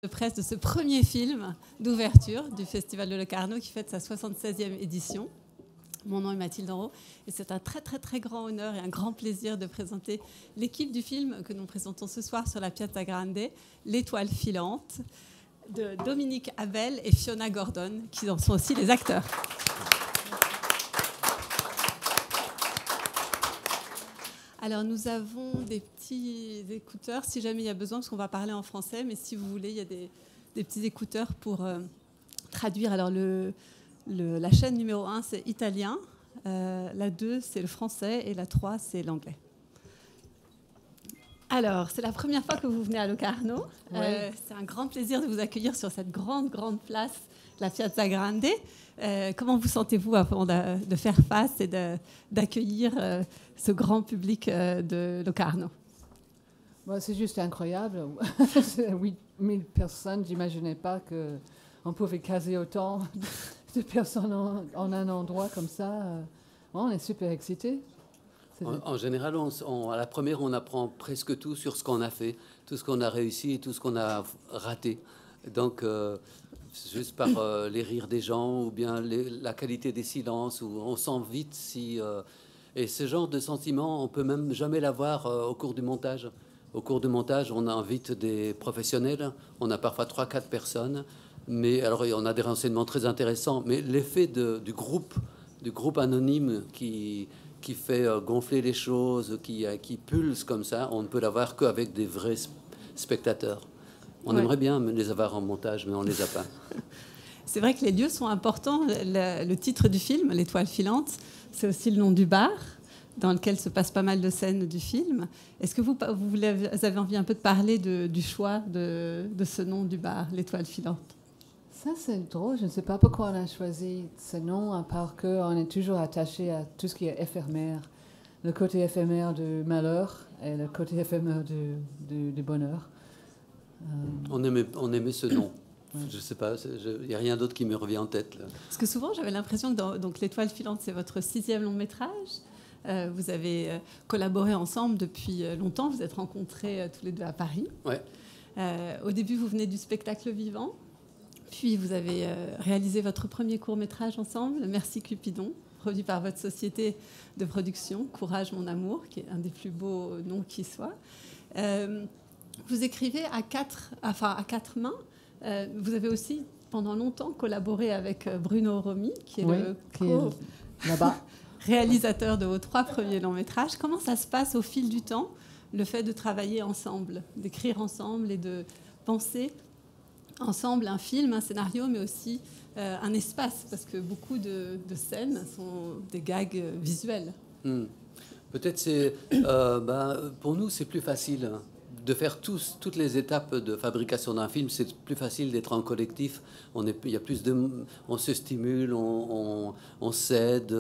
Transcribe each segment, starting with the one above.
de presse de ce premier film d'ouverture du Festival de Locarno qui fête sa 76e édition. Mon nom est Mathilde Enrault et c'est un très très très grand honneur et un grand plaisir de présenter l'équipe du film que nous présentons ce soir sur la Piazza Grande, L'Étoile filante, de Dominique Abel et Fiona Gordon, qui en sont aussi les acteurs. Alors nous avons des petits écouteurs si jamais il y a besoin, parce qu'on va parler en français, mais si vous voulez, il y a des petits écouteurs pour traduire. Alors la chaîne numéro 1, c'est italien, la 2, c'est le français, et la 3, c'est l'anglais. Alors, c'est la première fois que vous venez à Locarno. Oui. C'est un grand plaisir de vous accueillir sur cette grande place, la Piazza Grande. Comment vous sentez-vous avant de faire face et d'accueillir ce grand public de Locarno? Bon, c'est juste incroyable. 8000 personnes, j'imaginais pas qu'on pouvait caser autant de personnes en un endroit comme ça. On est super excités. En général, à la première, on apprend presque tout sur ce qu'on a fait, tout ce qu'on a réussi et tout ce qu'on a raté. Donc, juste par les rires des gens ou bien la qualité des silences, où on sent vite si... et ce genre de sentiment, on peut même jamais l'avoir au cours du montage. Au cours du montage, on invite des professionnels, on a parfois 3-4 personnes, mais alors on a des renseignements très intéressants, mais l'effet du groupe anonyme qui fait gonfler les choses, qui pulse comme ça, on ne peut l'avoir qu'avec des vrais spectateurs. On aimerait bien les avoir en montage, mais on ne les a pas. C'est vrai que les lieux sont importants. Le titre du film, L'Étoile filante, c'est aussi le nom du bar dans lequel se passent pas mal de scènes du film. Est-ce que vous avez envie un peu de parler du choix de ce nom du bar, L'Étoile filante? Ça, c'est drôle. Je ne sais pas pourquoi on a choisi ce nom, à part qu'on est toujours attaché à tout ce qui est éphémère. Le côté éphémère du malheur et le côté éphémère du bonheur. On aimait ce nom. Je ne sais pas, il n'y a rien d'autre qui me revient en tête, là. Parce que souvent, j'avais l'impression que donc, L'Étoile filante, c'est votre 6e long métrage. Vous avez collaboré ensemble depuis longtemps. Vous êtes rencontrés tous les deux à Paris. Ouais. Au début, vous venez du spectacle vivant. Puis, vous avez réalisé votre premier court-métrage ensemble, Merci Cupidon, produit par votre société de production, Courage mon amour, qui est un des plus beaux noms qui soit. Vous écrivez à quatre mains. Vous avez aussi, pendant longtemps, collaboré avec Bruno Romy, qui est là-bas. réalisateur de vos 3 premiers longs métrages. Comment ça se passe au fil du temps, le fait de travailler ensemble, d'écrire ensemble et de penser ensemble un film, un scénario, mais aussi un espace, parce que beaucoup de scènes sont des gags visuels. Peut-être pour nous, c'est plus facile de faire toutes les étapes de fabrication d'un film. C'est plus facile d'être en collectif. On se stimule, on s'aide.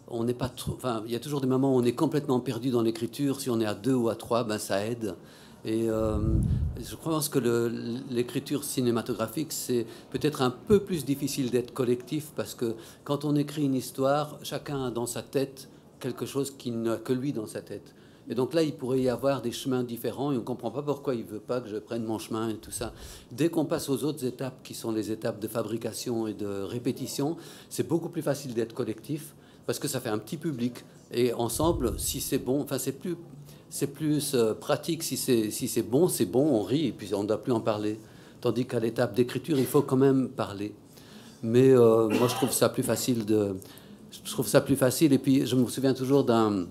On n'est pas trop. Enfin, il y a toujours des moments où on est complètement perdu dans l'écriture. Si on est à 2 ou à 3, ça aide. Et je pense que l'écriture cinématographique, c'est peut-être un peu plus difficile d'être collectif, parce que quand on écrit une histoire, chacun a dans sa tête quelque chose qui n'a que lui dans sa tête. Et donc là, il pourrait y avoir des chemins différents et on ne comprend pas pourquoi il ne veut pas que je prenne mon chemin et tout ça. Dès qu'on passe aux autres étapes, qui sont les étapes de fabrication et de répétition, c'est beaucoup plus facile d'être collectif, parce que ça fait un petit public. Et ensemble, si c'est bon, c'est plus pratique. Si c'est bon, on rit et puis on ne doit plus en parler. Tandis qu'à l'étape d'écriture, il faut quand même parler. Mais moi, je trouve ça plus facile. Et puis, je me souviens toujours d'un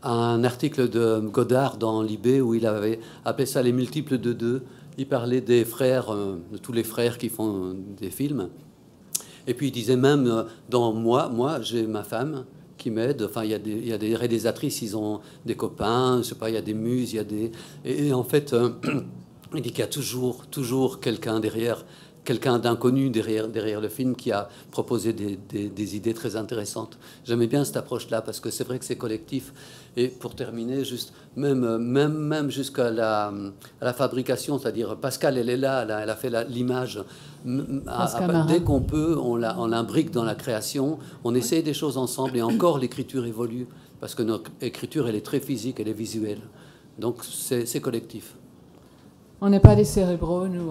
article de Godard dans Libé où il avait appelé ça les multiples de 2. Il parlait des frères, de tous les frères qui font des films. Et puis, il disait même, moi, j'ai ma femme qui m'aident. Enfin, il y a des réalisatrices, ils ont des copains, je sais pas, il y a des muses, il y a des... Et en fait, il dit qu'il y a toujours quelqu'un derrière, quelqu'un d'inconnu derrière le film qui a proposé des idées très intéressantes. J'aimais bien cette approche-là, parce que c'est vrai que c'est collectif. Et pour terminer, juste, même jusqu'à la fabrication, c'est-à-dire Pascal, elle est là, elle a fait l'image. Dès qu'on peut, on l'imbrique dans la création, on essaye des choses ensemble, et encore l'écriture évolue, parce que notre écriture, elle est très physique, elle est visuelle. Donc c'est collectif. On n'est pas des cérébraux, nous.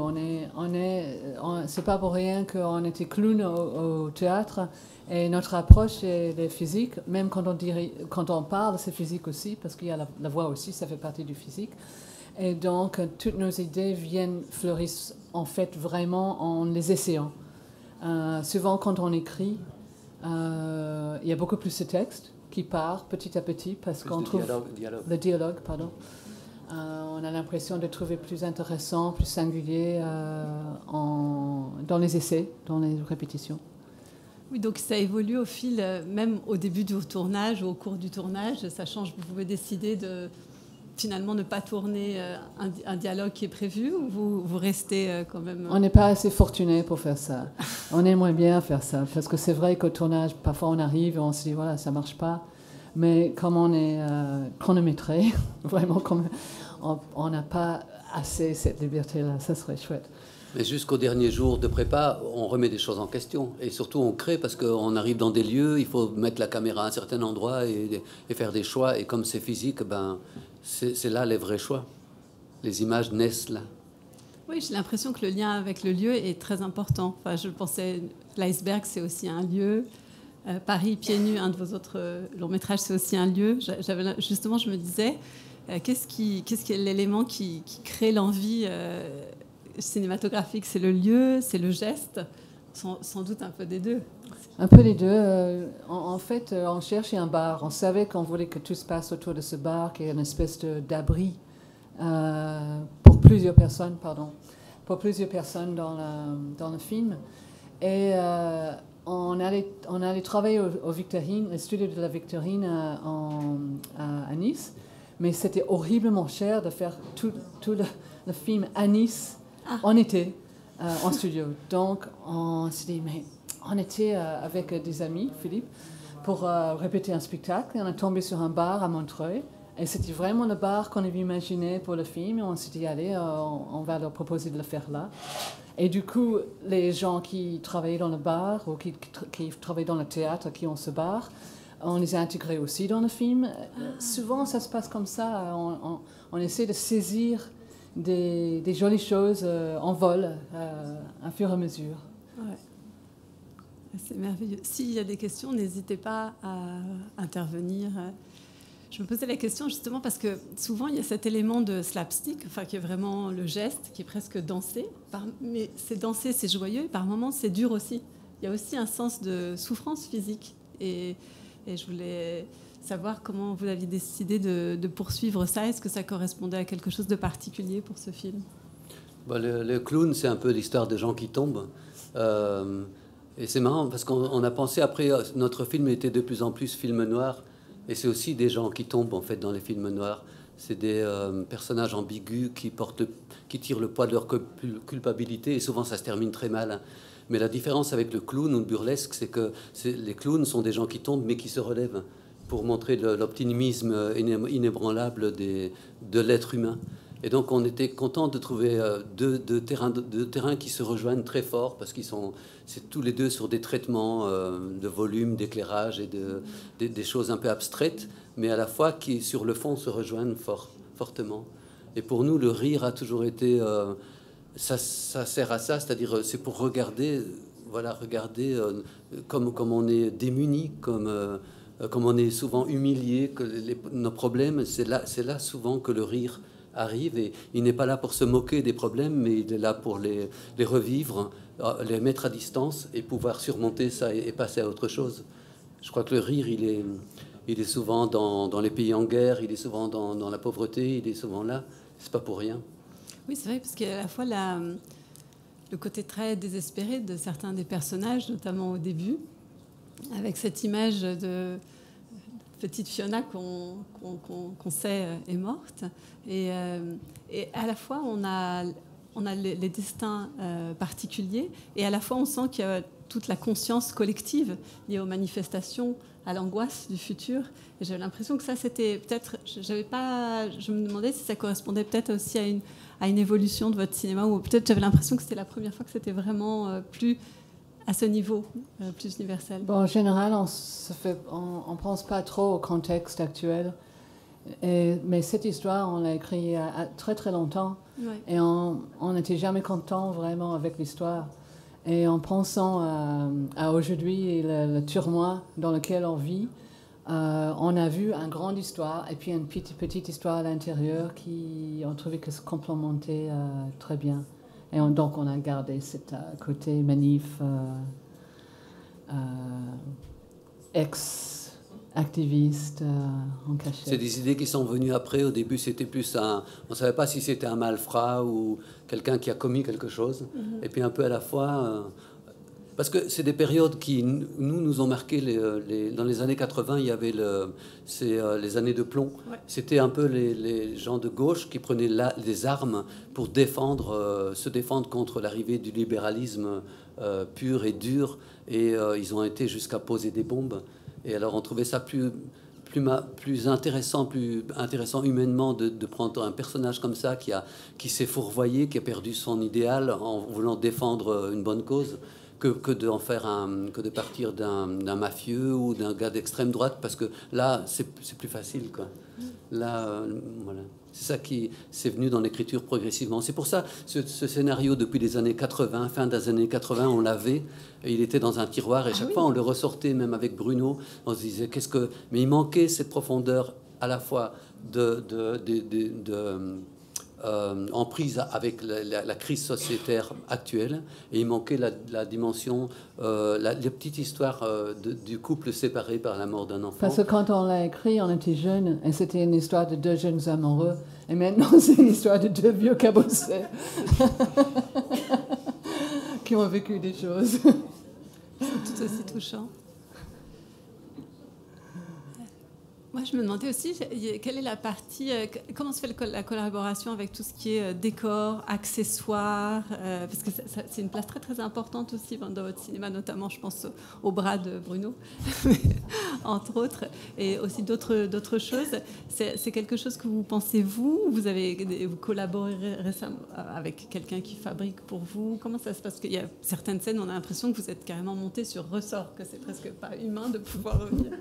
C'est pas pour rien qu'on était clown au théâtre. Et notre approche est physique. Même quand on parle, c'est physique aussi, parce qu'il y a la voix aussi, ça fait partie du physique. Et donc, toutes nos idées fleurissent en fait vraiment en les essayant. Souvent, quand on écrit, il y a beaucoup plus de texte qui part petit à petit, parce qu'on trouve... Le dialogue, pardon. On a l'impression de trouver plus intéressant, plus singulier dans les essais, dans les répétitions. Oui, donc ça évolue au fil, même au début du tournage ou au cours du tournage, ça change. Vous pouvez décider de finalement ne pas tourner un dialogue qui est prévu, ou vous restez quand même... On n'est pas assez fortuné pour faire ça. On aimerait bien faire ça, parce que c'est vrai qu'au tournage, parfois on arrive et on se dit, voilà, ça ne marche pas. Mais comme on est chronométré, vraiment, on n'a pas assez cette liberté-là. Ça serait chouette. Mais jusqu'au dernier jour de prépa, on remet des choses en question. Et surtout, on crée parce qu'on arrive dans des lieux, il faut mettre la caméra à un certain endroit et faire des choix. Et comme c'est physique, ben, c'est là les vrais choix. Les images naissent là. Oui, j'ai l'impression que le lien avec le lieu est très important. Enfin, je pensais, l'iceberg, c'est aussi un lieu. Paris, pieds nus, un de vos autres longs métrages, c'est aussi un lieu. Justement, je me disais, qu'est-ce qui est l'élément qui crée l'envie cinématographique? C'est le lieu, c'est le geste, sans doute un peu des deux. Un peu les deux. En fait, on cherchait un bar. On savait qu'on voulait que tout se passe autour de ce bar, qu'il y ait une espèce d'abri pour plusieurs personnes, dans le film. Et on allait travailler au Victorine, le studio de la Victorine à Nice, mais c'était horriblement cher de faire tout le film à Nice en été, en studio. Donc on s'est dit, mais on était avec des amis, Philippe, pour répéter un spectacle, et on est tombé sur un bar à Montreuil, et c'était vraiment le bar qu'on avait imaginé pour le film, et on s'est dit, allez, on va leur proposer de le faire là. Et du coup, les gens qui travaillaient dans le bar ou qui travaillaient dans le théâtre, qui ont ce bar, on les a intégrés aussi dans le film. Souvent, ça se passe comme ça. On essaie de saisir des jolies choses en vol, à fur et à mesure. Ouais. C'est merveilleux. S'il y a des questions, n'hésitez pas à intervenir. Je me posais la question justement parce que souvent il y a cet élément de slapstick, enfin qui est vraiment le geste, qui est presque dansé. Mais c'est dansé, c'est joyeux, et par moments c'est dur aussi. Il y a aussi un sens de souffrance physique. Et je voulais savoir comment vous aviez décidé de poursuivre ça. Est-ce que ça correspondait à quelque chose de particulier pour ce film? Le clown, c'est un peu l'histoire des gens qui tombent. Et c'est marrant parce qu'on a pensé après, notre film était de plus en plus film noir. Et c'est aussi des gens qui tombent en fait dans les films noirs. C'est des personnages ambigus qui tirent le poids de leur culpabilité, et souvent ça se termine très mal. Mais la différence avec le clown ou le burlesque, c'est que les clowns sont des gens qui tombent mais qui se relèvent pour montrer l'optimisme inébranlable de l'être humain. Et donc on était content de trouver deux terrains qui se rejoignent très fort, parce c'est tous les deux sur des traitements de volume, d'éclairage et des choses un peu abstraites, mais à la fois qui sur le fond se rejoignent fortement. Et pour nous, le rire a toujours été... ça sert à ça, c'est-à-dire c'est pour regarder comme on est démuni, comme on est souvent humilié, que nos problèmes, c'est là souvent que le rire arrive, et il n'est pas là pour se moquer des problèmes, mais il est là pour les revivre, les mettre à distance et pouvoir surmonter ça et passer à autre chose. Je crois que le rire, il est souvent dans les pays en guerre, il est souvent dans la pauvreté, il est souvent là. C'est pas pour rien. Oui, c'est vrai, parce qu'à la fois le côté très désespéré de certains des personnages, notamment au début, avec cette image de petite Fiona qu'on sait est morte, et à la fois on a les destins particuliers, et à la fois on sent qu'il y a toute la conscience collective liée aux manifestations, à l'angoisse du futur. Et j'avais l'impression que ça, c'était peut-être... Je me demandais si ça correspondait peut-être aussi à une évolution de votre cinéma, ou peut-être j'avais l'impression que c'était la première fois que c'était vraiment plus à ce niveau, plus universel. Bon, en général, on pense pas trop au contexte actuel. Mais cette histoire, on l'a écrite il y a très très longtemps. Ouais. Et on n'était jamais content vraiment avec l'histoire. Et en pensant à aujourd'hui et le turmoil dans lequel on vit, on a vu une grande histoire et puis une petite histoire à l'intérieur qui on trouvait que se complémentait très bien. Et donc on a gardé ce côté manif, ex-activiste en cachette. C'est des idées qui sont venues après. Au début, c'était plus on ne savait pas si c'était un malfrat ou quelqu'un qui a commis quelque chose. Et puis un peu à la fois... parce que c'est des périodes qui nous ont marqué. Dans les années 80, il y avait les années de plomb. Ouais. C'était un peu les gens de gauche qui prenaient des armes pour se défendre contre l'arrivée du libéralisme pur et dur. Et ils ont été jusqu'à poser des bombes. Et alors on trouvait ça plus intéressant humainement de prendre un personnage comme ça qui s'est fourvoyé, qui a perdu son idéal en voulant défendre une bonne cause, que de partir d'un mafieux ou d'un gars d'extrême droite, parce que là c'est plus facile, quoi. Là voilà, c'est ça qui c'est venu dans l'écriture progressivement. C'est pour ça ce scénario depuis les années 80, fin des années 80, on l'avait, et il était dans un tiroir, et chaque fois on le ressortait, même avec Bruno, on se disait mais il manquait cette profondeur à la fois en prise avec la crise sociétaire actuelle, et il manquait la dimension, la petite histoire du couple séparé par la mort d'un enfant. Parce que quand on l'a écrit, on était jeunes, et c'était une histoire de deux jeunes amoureux, et maintenant c'est une histoire de deux vieux cabossés qui ont vécu des choses. C'est tout aussi touchant. Moi, je me demandais aussi, quelle est la partie, comment se fait la collaboration avec tout ce qui est décor, accessoires, parce que c'est une place très très importante aussi dans votre cinéma, notamment je pense au bras de Bruno, entre autres, et aussi d'autres choses. C'est quelque chose que vous pensez vous collaborez récemment avec quelqu'un qui fabrique pour vous? Comment ça se passe? Parce qu'il y a certaines scènes, on a l'impression que vous êtes carrément monté sur ressort, que c'est presque pas humain de pouvoir revenir.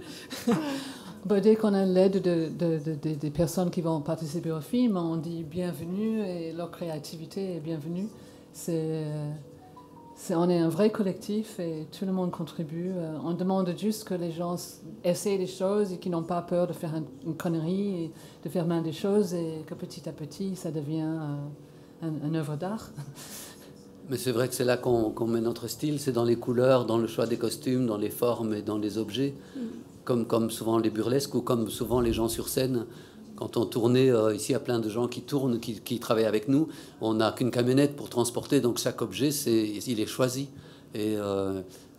Dès qu'on a l'aide des personnes qui vont participer au film, on dit bienvenue et leur créativité est bienvenue. On est un vrai collectif et tout le monde contribue. On demande juste que les gens essaient des choses et qu'ils n'ont pas peur de faire une connerie et de faire mal des choses, et que petit à petit ça devient une œuvre d'art. Mais c'est vrai que c'est là qu'on met notre style, c'est dans les couleurs, dans le choix des costumes, dans les formes et dans les objets. Comme souvent les burlesques, ou comme souvent les gens sur scène. Quand on tournait, ici il y a plein de gens qui tournent, qui travaillent avec nous. On n'a qu'une camionnette pour transporter, donc chaque objet, il est choisi. Et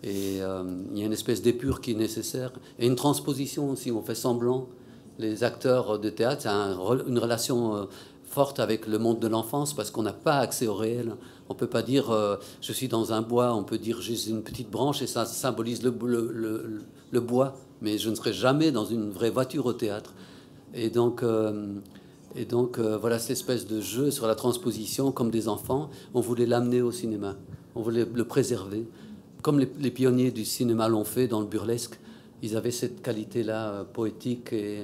il y a une espèce d'épure qui est nécessaire. Et une transposition aussi, on fait semblant. Les acteurs de théâtre, c'est une relation forte avec le monde de l'enfance, parce qu'on n'a pas accès au réel. On ne peut pas dire je suis dans un bois, on peut dire juste une petite branche et ça symbolise le bois. Mais je ne serai jamais dans une vraie voiture au théâtre. Et donc voilà, cette espèce de jeu sur la transposition, comme des enfants, on voulait l'amener au cinéma. On voulait le préserver. Comme les pionniers du cinéma l'ont fait dans le burlesque, ils avaient cette qualité-là poétique. Et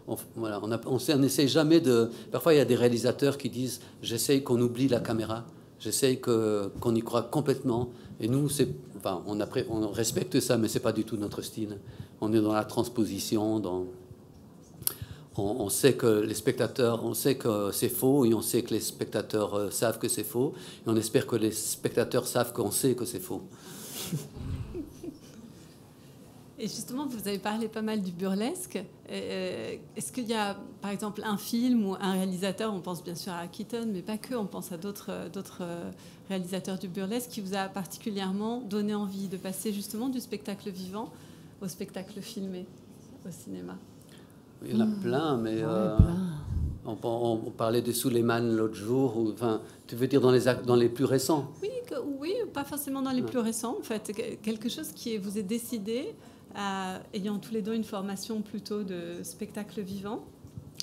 on n'essaye jamais de... Parfois, il y a des réalisateurs qui disent « j'essaye qu'on oublie la caméra, j'essaye qu'on y croit complètement ». Et nous, on respecte ça, mais c'est pas du tout notre style. On est dans la transposition, on sait que les spectateurs, on sait que c'est faux, et on sait que les spectateurs savent que c'est faux, et on espère que les spectateurs savent qu'on sait que c'est faux. Et justement, vous avez parlé pas mal du burlesque. Est-ce qu'il y a, par exemple, un film ou un réalisateur, on pense bien sûr à Keaton, mais pas que, on pense à d'autres réalisateurs du burlesque, qui vous a particulièrement donné envie de passer justement du spectacle vivant au spectacle filmé au cinéma? Il y en a plein, mais on parlait de Suleiman l'autre jour. Tu veux dire dans les plus récents? Oui, pas forcément dans les plus récents. En fait, quelque chose qui vous est décidé, ayant tous les deux une formation plutôt de spectacle vivant,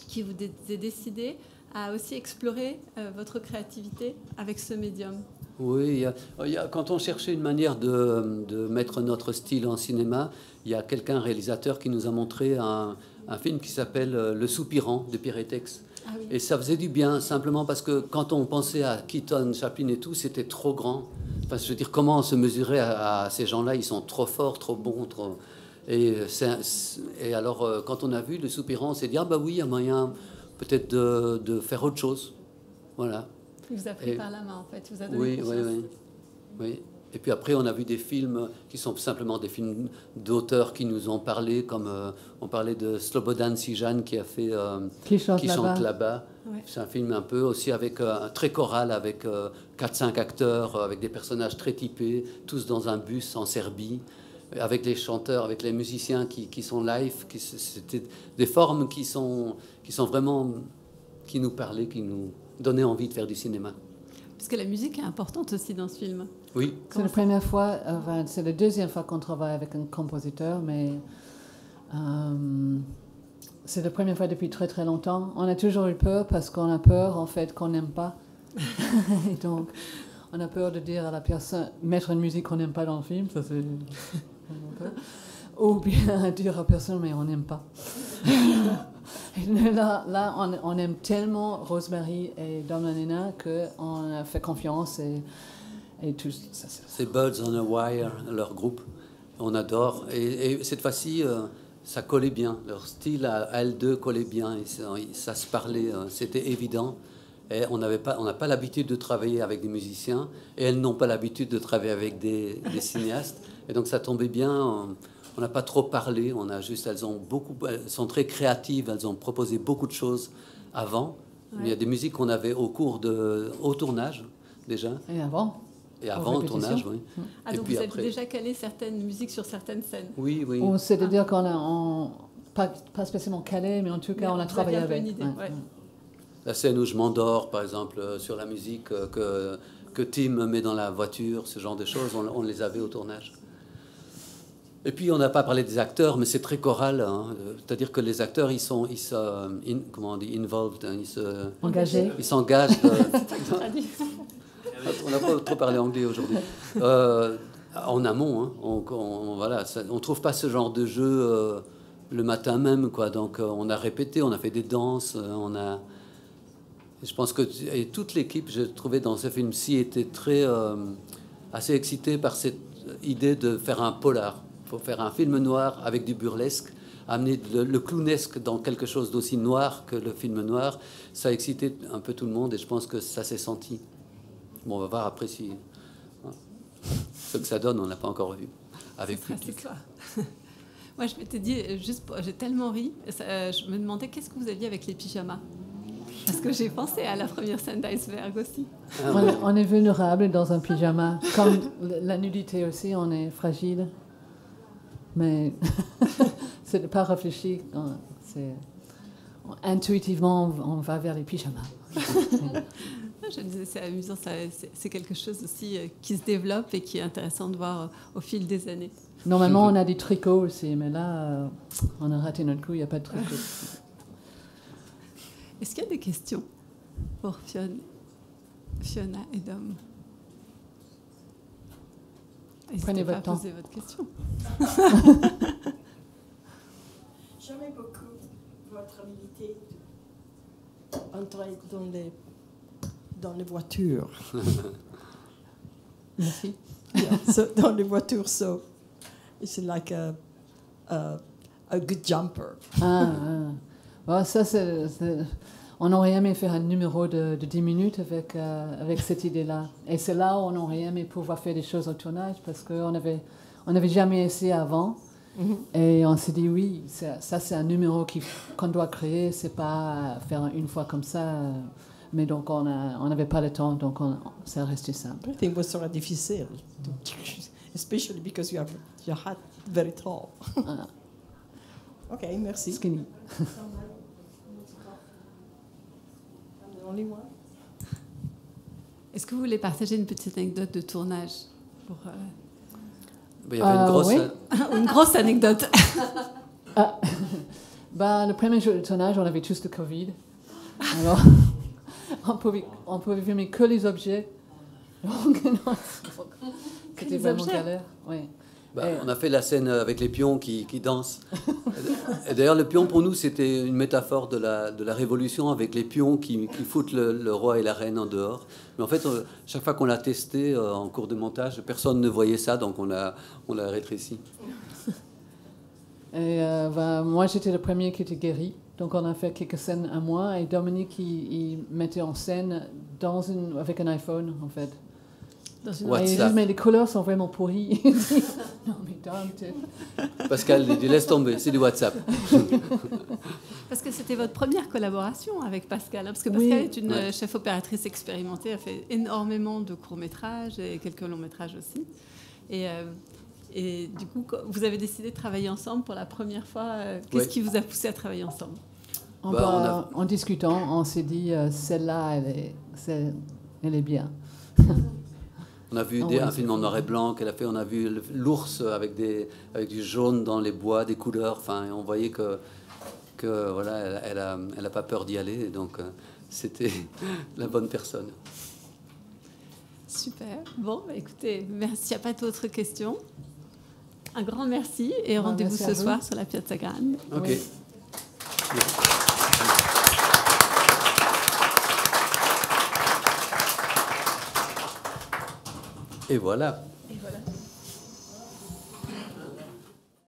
qui vous est décidé à aussi explorer votre créativité avec ce médium. Oui, quand on cherchait une manière de mettre notre style en cinéma, il y a un réalisateur qui nous a montré un film qui s'appelle Le Soupirant de Pierre Etex. Ah oui. Et ça faisait du bien, simplement parce que quand on pensait à Keaton, Chaplin et tout, c'était trop grand. Enfin, je veux dire, comment on se mesurait à ces gens-là? Ils sont trop forts, trop bons, trop... Et alors, quand on a vu Le Soupirant, on s'est dit, ah bah oui, il y a moyen peut-être de faire autre chose. Voilà. Il vous a pris par la main, en fait. Il vous a donné Oui, confiance. oui. Et puis après, on a vu des films qui sont simplement des films d'auteurs qui nous ont parlé, comme on parlait de Slobodan Sijan qui a fait Qui chante là-bas. Ouais. C'est un film un peu aussi avec très choral, avec 4-5 acteurs, avec des personnages très typés, tous dans un bus en Serbie, avec les chanteurs, avec les musiciens qui sont live. C'était des formes qui sont vraiment, qui nous parlaient, qui nous donnaient envie de faire du cinéma. Parce que la musique est importante aussi dans ce film. Oui. C'est la première fois, enfin, c'est la deuxième fois qu'on travaille avec un compositeur, mais c'est la première fois depuis très très longtemps. On a toujours eu peur parce qu'on a peur en fait qu'on n'aime pas. Et donc, on a peur de dire à la personne, mettre une musique qu'on n'aime pas dans le film, ça c'est... Ou bien dire à la personne, mais on n'aime pas. Là, on aime tellement Rosemary et Dom Lanina qu'on a fait confiance et tout ça. C'est Birds on a Wire, leur groupe. On adore. Et cette fois-ci, ça collait bien. Leur style à elles deux collait bien. Et ça se parlait, c'était évident. Et on n'a pas l'habitude de travailler avec des musiciens. Et elles n'ont pas l'habitude de travailler avec des cinéastes. Et donc ça tombait bien. On n'a pas trop parlé. Elles sont très créatives. Elles ont proposé beaucoup de choses avant. Ouais. Il y a des musiques qu'on avait au tournage déjà. Et avant au tournage, oui. Ah, donc vous avez déjà calé certaines musiques sur certaines scènes. Oui. C'est-à-dire qu'on a, pas spécialement calé, mais en tout cas, on a travaillé avec. Une idée, ouais. La scène où je m'endors, par exemple, sur la musique que Tim met dans la voiture, ce genre de choses, on les avait au tournage. Et puis, on n'a pas parlé des acteurs, mais c'est très choral. Hein. C'est-à-dire que les acteurs, comment on dit, involved, engagés. Ils s'engagent. On n'a pas trop parlé anglais aujourd'hui. En amont, hein, on trouve pas ce genre de jeu le matin même, quoi. Donc, on a répété, on a fait des danses, je pense que toute l'équipe, je trouvais dans ce film-ci, était assez excitée par cette idée de faire un polar. Il faut faire un film noir avec du burlesque, amener le clownesque dans quelque chose d'aussi noir que le film noir. Ça a excité un peu tout le monde et je pense que ça s'est senti. Bon, on va voir après si... Ce que ça donne, on n'a pas encore vu. Avec c'est clair. Moi, je m'étais dit, j'ai tellement ri, je me demandais qu'est-ce que vous aviez avec les pyjamas. Parce que j'ai pensé à la première scène d'Iceberg aussi. On est vulnérable dans un pyjama. Comme la nudité aussi, on est fragile. Mais c'est pas réfléchi. Intuitivement, on va vers les pyjamas. Je disais, c'est amusant, c'est quelque chose aussi qui se développe et qui est intéressant de voir au fil des années. Normalement, on a des tricots aussi, mais là, on a raté notre coup, il n'y a pas de tricots. Est-ce qu'il y a des questions pour Fiona et Dom? Prenez votre temps. Poser votre question. J'aimais beaucoup votre habilité d'entrer dans les voitures. Merci. Yeah, so, dans les voitures, so it's like a good jumper. Bon, ça, on aurait aimé faire un numéro de 10 minutes avec cette idée-là. Et c'est là où on aurait aimé pouvoir faire des choses au tournage parce qu'on n'avait jamais essayé avant. Mm-hmm. Et on s'est dit, oui, ça c'est un numéro qu'on doit créer, c'est pas faire une fois comme ça. Mais donc, on n'avait pas le temps, donc ça restait simple. I think it was sort of difficile, especially because you have your hat very tall. OK, merci. Skinny. Est-ce que vous voulez partager une petite anecdote de tournage pour, Il y avait une grosse... Oui. Une grosse anecdote. Le premier jour de tournage, on avait tous le Covid. Alors, on pouvait filmer que les objets. Donc, c'était vraiment galère. Oui. On a fait la scène avec les pions qui dansent. Et d'ailleurs, le pion, pour nous, c'était une métaphore de la Révolution, avec les pions qui foutent le roi et la reine en dehors. Mais en fait, chaque fois qu'on l'a testé en cours de montage, personne ne voyait ça, donc on l'a rétréci. Et moi, j'étais le premier qui était guéri. Donc, on a fait quelques scènes à moi. Et Dominique, il mettait en scène avec un iPhone, en fait. Et il dit, mais les couleurs sont vraiment pourries. Non, mais Pascal, il dit, laisse tomber, c'est du WhatsApp. Parce que c'était votre première collaboration avec Pascal. Parce que Pascal est une chef opératrice expérimentée. Elle fait énormément de courts-métrages et quelques longs-métrages aussi. Et du coup, vous avez décidé de travailler ensemble pour la première fois. Qu'est-ce qui vous a poussé à travailler ensemble? En discutant, on s'est dit, celle-là, elle est bien. On a vu un film en noir et blanc qu'elle a fait. On a vu l'ours avec du jaune dans les bois, des couleurs. Enfin, on voyait que voilà, elle a pas peur d'y aller. Et donc, c'était la bonne personne. Super. Bon, écoutez, merci. Il n'y a pas d'autres questions. Un grand merci et rendez-vous ce soir sur la Piazza Grande. Ok. Oui. Et voilà. Et voilà.